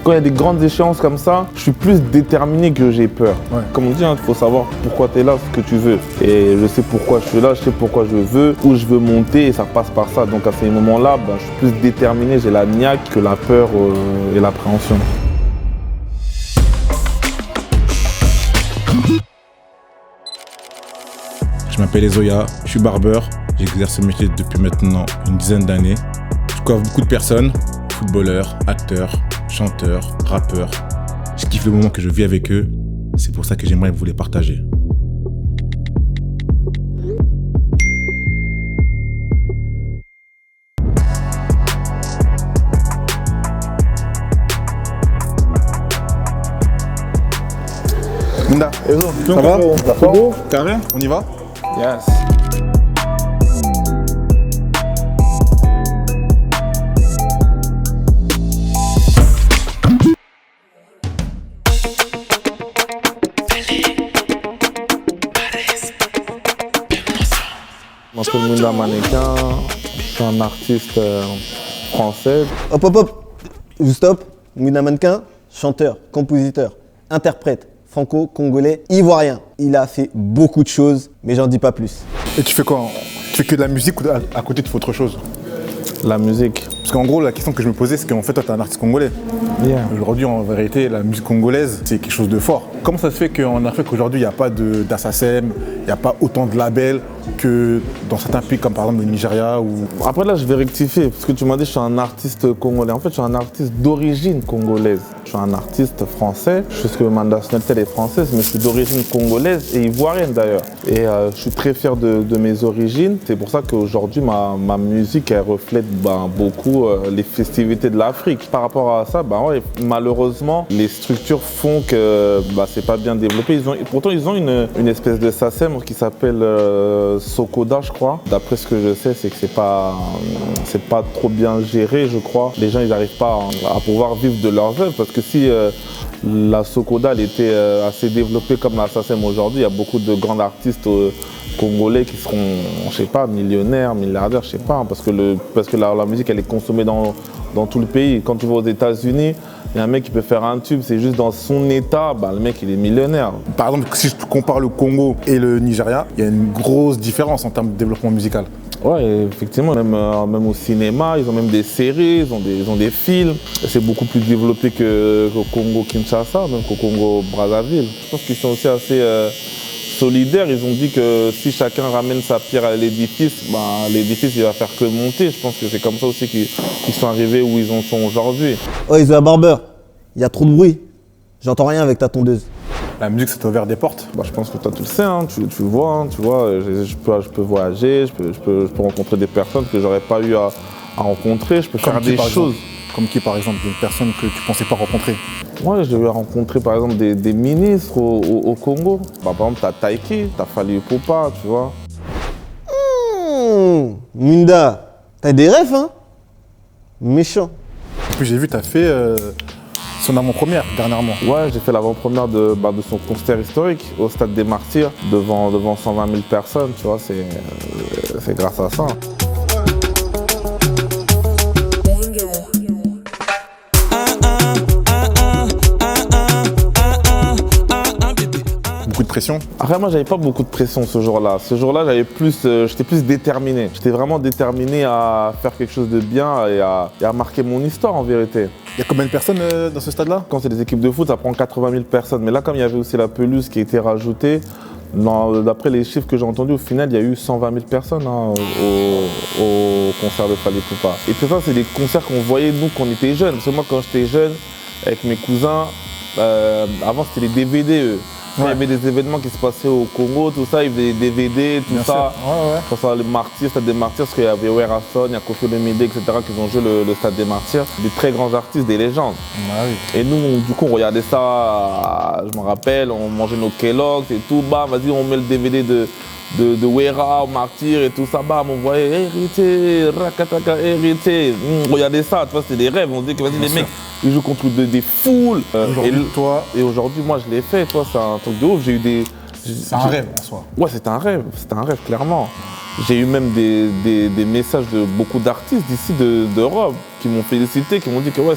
Quand il y a des grandes échéances comme ça, je suis plus déterminé que j'ai peur. Ouais. Comme on dit, il faut savoir pourquoi tu es là, ce que tu veux. Et je sais pourquoi je suis là, je sais pourquoi je veux, où je veux monter et ça passe par ça. Donc à ces moments-là, je suis plus déterminé, j'ai la niaque que la peur et l'appréhension. Je m'appelle Ezoya, je suis barbeur. J'exerce ce métier depuis maintenant une dizaine d'années. Je coiffe beaucoup de personnes, footballeurs, acteurs, chanteurs, rappeurs. Je kiffe le moment que je vis avec eux. C'est pour ça que j'aimerais vous les partager. Munda, Ezo, ça va? C'est beau? Carré? On y va? Yes. Je m'appelle Munda Mannequin, je suis un artiste français. Hop, je stop. Munda Mannequin, chanteur, compositeur, interprète, franco-congolais, ivoirien. Il a fait beaucoup de choses, mais j'en dis pas plus. Et tu fais quoi? Tu fais que de la musique ou à côté tu fais autre chose? La musique. Parce qu'en gros, la question que je me posais, c'est qu'en fait, toi, t'es un artiste congolais. Yeah. Aujourd'hui, en vérité, la musique congolaise, c'est quelque chose de fort. Comment ça se fait qu'en Afrique, aujourd'hui, il n'y a pas d'Assasem, il n'y a pas autant de labels que dans certains pays, comme par exemple le Nigeria ou... Après là, je vais rectifier, parce que tu m'as dit que je suis un artiste congolais. En fait, je suis un artiste d'origine congolaise. Je suis un artiste français. Je sais que ma nationalité est française, mais je suis d'origine congolaise et ivoirienne d'ailleurs. Et je suis très fier de mes origines. C'est pour ça qu'aujourd'hui, ma musique, elle reflète beaucoup les festivités de l'Afrique. Par rapport à ça, ouais, malheureusement, les structures font que c'est pas bien développé. Pourtant, ils ont une espèce de SACEM qui s'appelle Sokoda, je crois. D'après ce que je sais, c'est que c'est pas trop bien géré, je crois. Les gens, ils n'arrivent pas à pouvoir vivre de leurs œuvres parce que si la Sokoda elle était assez développée comme la SACEM aujourd'hui, il y a beaucoup de grands artistes congolais qui seront, je sais pas, millionnaires, milliardaires, je sais pas, parce que la musique elle est consommée dans tout le pays. Quand tu vas aux États-Unis, il y a un mec qui peut faire un tube, c'est juste dans son état, le mec il est millionnaire. Par exemple, si je compare le Congo et le Nigeria, il y a une grosse différence en termes de développement musical. Ouais, effectivement, même au cinéma, ils ont même des séries, ils ont des films. C'est beaucoup plus développé qu'au Congo-Kinshasa, même qu'au Congo-Brazzaville. Je pense qu'ils sont aussi assez solidaires. Ils ont dit que si chacun ramène sa pierre à l'édifice, l'édifice il va faire que monter. Je pense que c'est comme ça aussi qu'ils sont arrivés où ils en sont aujourd'hui. Oh, ils ont un barbeur. Il y a trop de bruit. J'entends rien avec ta tondeuse. La musique, ça t'a ouvert des portes. Je pense que toi tu le sais, tu vois, je peux voyager, je peux rencontrer des personnes que j'aurais pas eu à rencontrer, je peux faire des choses. Comme qui par exemple, des personnes que tu pensais pas rencontrer? Ouais, j'ai eu à rencontrer par exemple des ministres au Congo. Par exemple, t'as Taiki, t'as Fally Ipupa, tu vois. Munda, t'as des rêves, hein? Méchant. Et puis j'ai vu, t'as fait son avant-première dernièrement. Ouais, j'ai fait l'avant-première de son concert historique au Stade des Martyrs devant 120 000 personnes, tu vois, c'est grâce à ça. Beaucoup de pression? Après, moi, j'avais pas beaucoup de pression ce jour-là. Ce jour-là, j'étais plus déterminé. J'étais vraiment déterminé à faire quelque chose de bien et à marquer mon histoire en vérité. Il y a combien de personnes dans ce stade-là? Quand c'est des équipes de foot, ça prend 80 000 personnes. Mais là, comme il y avait aussi la pelouse qui a été rajoutée, d'après les chiffres que j'ai entendus, au final, il y a eu 120 000 personnes au concert de Fally Ipupa. Et tout ça, c'est des concerts qu'on voyait, nous, quand on était jeunes. Parce que moi, quand j'étais jeune, avec mes cousins, avant, c'était les DVD, eux. Ouais. Il y avait des événements qui se passaient au Congo, tout ça, il y avait des DVD, tout bien ça. Ouais. Quand ça, les Martyrs, Stade des Martyrs, parce qu'il y avait Werason, il y a Koffi Olomide, etc., qui ont joué le Stade des Martyrs. Des très grands artistes, des légendes. Ah oui. Et nous, du coup, on regardait ça, je me rappelle, on mangeait nos Kellogg's et tout, vas-y, on met le DVD de Wera, au Martyr et tout ça, on voyait hérité, rakataka, hérité. Regardez ça, tu vois, c'était des rêves, on se dit que vas-y, les mecs, ils jouent contre des foules. Et aujourd'hui, moi, je l'ai fait, toi, c'est un truc de ouf. J'ai eu des. C'est un rêve en soi. Ouais, c'était un rêve, clairement. J'ai eu même des messages de beaucoup d'artistes d'ici d'Europe qui m'ont félicité, qui m'ont dit que ouais,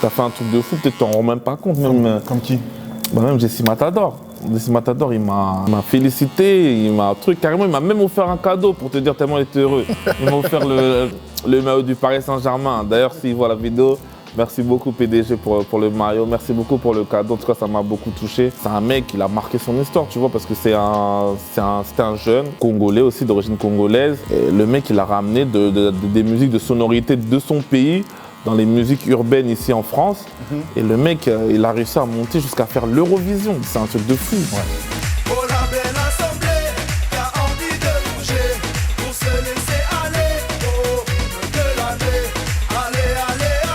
T'as fait un truc de fou, peut-être t'en rends même pas compte. Même, Comme qui? même Jessie Matador. Jessie Matador, il m'a félicité, carrément, il m'a même offert un cadeau pour te dire tellement il était heureux. Il m'a offert le maillot du Paris Saint-Germain. D'ailleurs, s'il voit la vidéo, merci beaucoup PDG pour le maillot, merci beaucoup pour le cadeau. En tout cas, ça m'a beaucoup touché. C'est un mec, il a marqué son histoire, tu vois, parce que c'était un jeune Congolais aussi, d'origine congolaise. Et le mec, il a ramené des musiques de sonorité de son pays dans les musiques urbaines ici en France. Et le mec, il a réussi à monter jusqu'à faire l'Eurovision. C'est un truc de fou. Ouais. Oh la belle assemblée, qui a envie de bouger, pour se laisser aller, au rythme de l'année.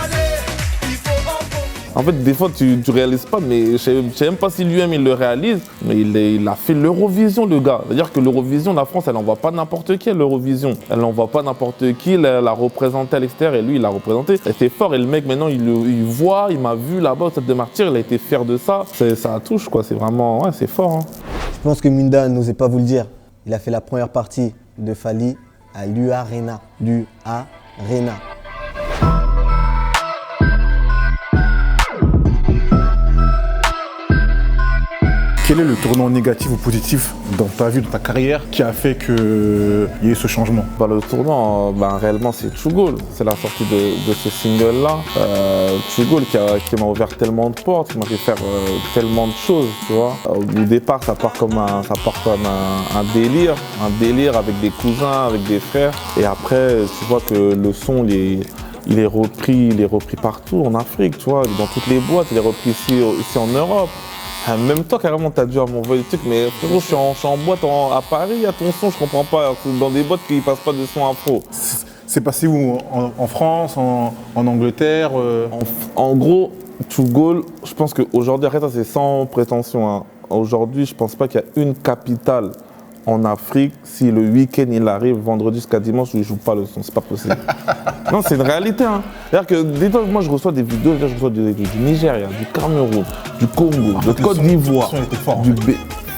Allez, il faut en profiter. En fait, des fois, tu réalises pas, mais je sais même pas si lui-même il le réalise, mais il a fait l'Eurovision, le gars. C'est-à-dire que l'Eurovision, la France, elle n'envoie pas n'importe qui à l'Eurovision. Elle n'envoie pas n'importe qui, elle l'a représenté à l'extérieur et lui, il l'a représenté. C'était fort et le mec, maintenant, il voit, il m'a vu là-bas au Stade de Martyrs, il a été fier de ça. Ça touche, quoi. C'est vraiment, ouais, c'est fort. Hein. Je pense que Munda n'osait pas vous le dire. Il a fait la première partie de Fally à l'U-Arena. L'U-Arena. Quel est le tournant négatif ou positif dans ta vie, dans ta carrière, qui a fait qu'il y ait eu ce changement? Le tournant, réellement, c'est Tchougol. C'est la sortie de ce single-là. Tchougol qui m'a ouvert tellement de portes, qui m'a fait faire tellement de choses, tu vois. Au départ, ça part comme un délire avec des cousins, avec des frères. Et après, tu vois que le son, il est repris partout en Afrique, tu vois, dans toutes les boîtes. Il est repris ici en Europe. En même temps, carrément, t'as dû m'envoyer des trucs, mais frérot, je suis en boîte à Paris, il y a ton son, je comprends pas. Dans des boîtes qui passent pas de son afro. C'est passé où? En France, en Angleterre En gros, Tchougol, je pense qu'aujourd'hui, arrête ça, c'est sans prétention. Hein. Aujourd'hui, je pense pas qu'il y a une capitale en Afrique, si le week-end il arrive, vendredi jusqu'à dimanche, où il joue pas le son, c'est pas possible. Non, c'est une réalité. Hein. C'est-à-dire que des fois, moi je reçois des vidéos, je reçois du Nigeria, du Cameroun, du Congo, de Côte d'Ivoire, du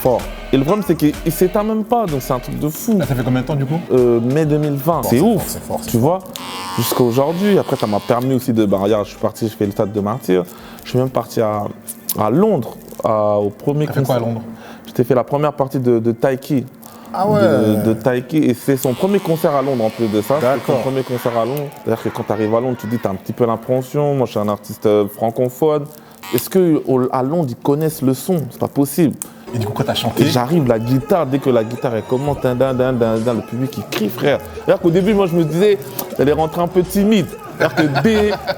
fort. Et le problème, c'est qu'il ne s'éteint même pas, donc c'est un truc de fou. Ça fait combien de temps du coup? Mai 2020, c'est ouf, c'est fort, tu vois. Jusqu'à aujourd'hui, après ça m'a permis aussi regarde, je suis parti, je fais le Stade de Martyrs, je suis même parti à Londres, au premier concert. T'as fait quoi à Londres? J'ai fait la première partie de Taiki. Ah ouais. De Taiki, et c'est son premier concert à Londres en plus de ça. C'est son premier concert à Londres. C'est-à-dire que quand tu arrives à Londres, tu te dis tu as un petit peu l'appréhension. Moi, je suis un artiste francophone. Est-ce qu'à Londres, ils connaissent le son? C'est pas possible. Et du coup, quand t'as chanté? Et j'arrive, la guitare, dès que la guitare elle commence, le public il crie, frère. C'est-à-dire qu'au début, moi, je me disais, elle est rentrée un peu timide. C'est-à-dire que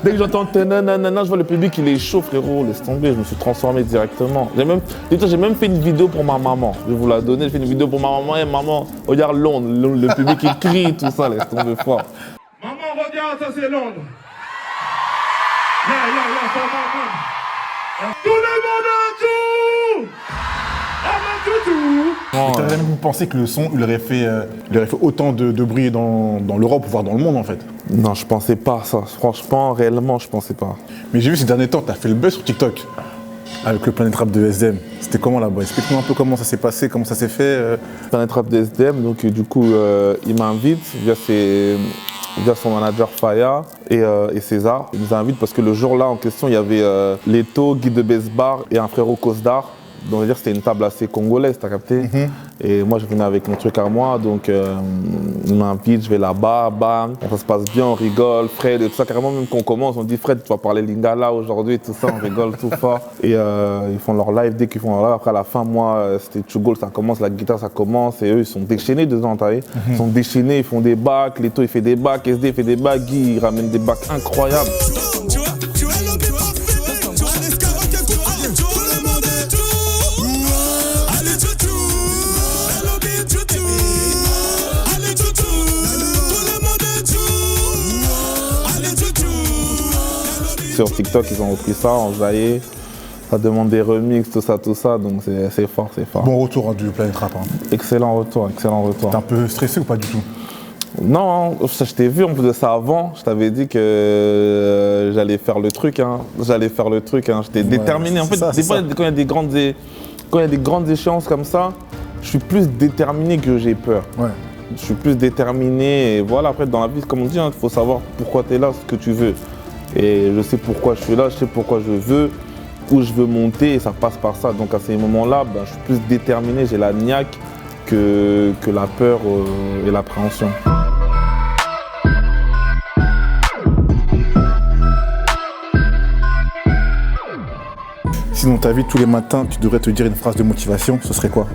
dès que j'entends je vois le public, il est chaud, frérot, laisse tomber, je me suis transformé directement. J'ai même fait une vidéo pour ma maman, je vais vous la donner, j'ai fait une vidéo pour ma maman, et maman, regarde Londres, le public il crie, tout ça, laisse tomber fort. Maman, regarde, ça c'est Londres. Ça maman. Tout le monde a tout. T'as jamais pensé que le son, il aurait fait autant de bruit dans l'Europe, voire dans le monde en fait? Non, je pensais pas ça. Franchement, réellement, je pensais pas. Mais j'ai vu ces derniers temps, t'as fait le buzz sur TikTok avec le Planet Rap de SDM. C'était comment là-bas? Explique-moi un peu comment ça s'est passé, comment ça s'est fait. Planet Rap de SDM, donc du coup, il m'invite via son manager Faya et César. Il nous invite parce que le jour-là en question, il y avait Leto, Guy de Besbar et un frérot Kosdar. Donc, on va dire que c'était une table assez congolaise, t'as capté? Et moi, je venais avec mon truc à moi, donc il m'invite, je vais là-bas, bam, ça se passe bien, on rigole, Fred et tout ça. Carrément, même quand on commence, on dit Fred, tu vas parler lingala aujourd'hui et tout ça, on rigole tout fort. Et ils font leur live, dès qu'ils font leur live, après à la fin, moi, c'était Tchougol, ça commence, la guitare, ça commence, et eux, ils sont déchaînés dedans, t'as vu? Ils sont déchaînés, ils font des bacs, Leto, il fait des bacs, SD, il fait des bacs, Guy, il ramène des bacs incroyables. Sur TikTok, ils ont repris ça, enjaillé. Ça demande des remixes, tout ça, donc c'est fort, c'est fort. Bon retour du Planet Rap. Hein. Excellent retour. T'es un peu stressé ou pas du tout? Non, je t'ai vu en plus de ça avant, je t'avais dit que j'allais faire le truc, j'étais déterminé. En fait, des fois, quand il y a des grandes échéances comme ça, je suis plus déterminé que j'ai peur. Ouais. Je suis plus déterminé, et voilà, après dans la vie, comme on dit, il faut savoir pourquoi tu es là, ce que tu veux. Et je sais pourquoi je suis là, je sais pourquoi je veux, où je veux monter et ça passe par ça. Donc à ces moments-là, ben, je suis plus déterminé, j'ai la niaque que la peur et l'appréhension. Si dans ta vie, tous les matins, tu devrais te dire une phrase de motivation, ce serait quoi?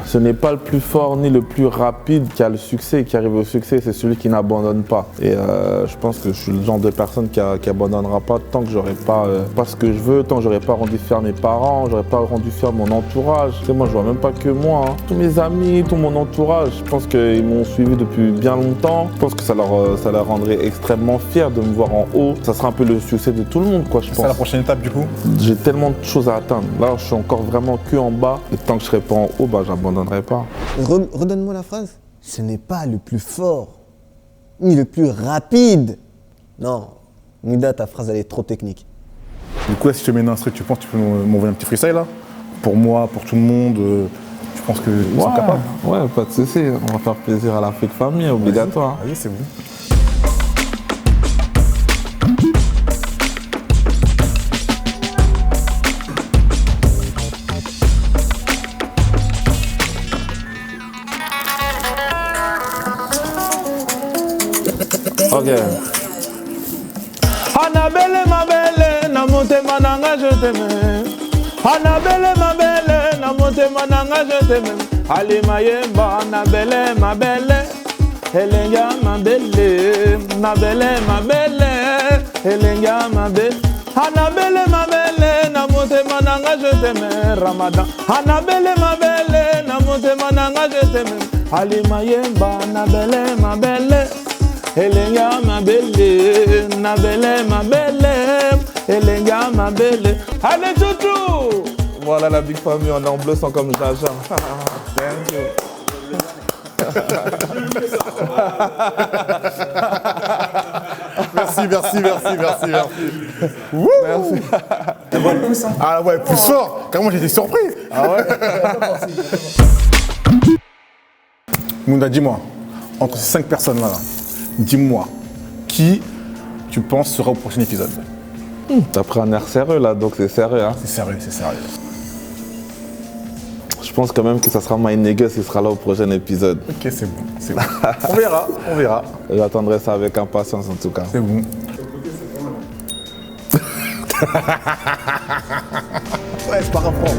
Ce n'est pas le plus fort ni le plus rapide qui a le succès, qui arrive au succès, c'est celui qui n'abandonne pas. Et je pense que je suis le genre de personne qui abandonnera pas tant que j'aurai pas ce que je veux, tant que j'aurai pas rendu fier mes parents, j'aurai pas rendu fier mon entourage. Tu sais, moi je vois même pas que moi, hein. Tous mes amis, tout mon entourage, je pense qu'ils m'ont suivi depuis bien longtemps. Je pense que ça leur rendrait extrêmement fier de me voir en haut. Ça sera un peu le succès de tout le monde, quoi, je pense. C'est la prochaine étape du coup? J'ai tellement de choses à atteindre. Là, je suis encore vraiment que en bas. Et tant que je serai pas en haut, bah, j'abandonnerai pas. Redonne-moi la phrase. Ce n'est pas le plus fort, ni le plus rapide. Non, Mouida, ta phrase, elle est trop technique. Du coup, là, si je te mets une instru, tu penses que tu peux m'envoyer un petit freestyle là? Pour moi, pour tout le monde, tu penses que ils sont capables? Ouais, pas de souci. On va faire plaisir à l'Afrique famille, obligatoire. Vas-y, c'est bon. Ok. Annabelle ma belle, na motema nanga je t'aime. Annabelle ma belle, na motema nanga je t'aime. Ali mayemba, Annabelle ma belle, elenga ma belle, Annabelle ma belle, elenga ma belle. Annabelle ma belle, na motema nanga je t'aime. Ramadan. Annabelle ma belle, na motema nanga je t'aime. Ali mayemba, Annabelle ma belle. Elenga ma belle, na belle ma belle, elenga ma belle. Allez toutou. Voilà la big famille, on est en bleu sans comme Jaja. Thank you. Merci. Ah ouais, plus fort. Carrément, j'étais surpris. Ah ouais. Mounda, dis-moi, entre ces 5 personnes-là, dis-moi, qui tu penses sera au prochain épisode? T'as pris un air sérieux là, donc c'est sérieux, hein. C'est sérieux. Je pense quand même que ça sera My Nigga qui sera là au prochain épisode. Ok, c'est bon. On verra. J'attendrai ça avec impatience en tout cas. C'est bon. Ouais, c'est pas un franc.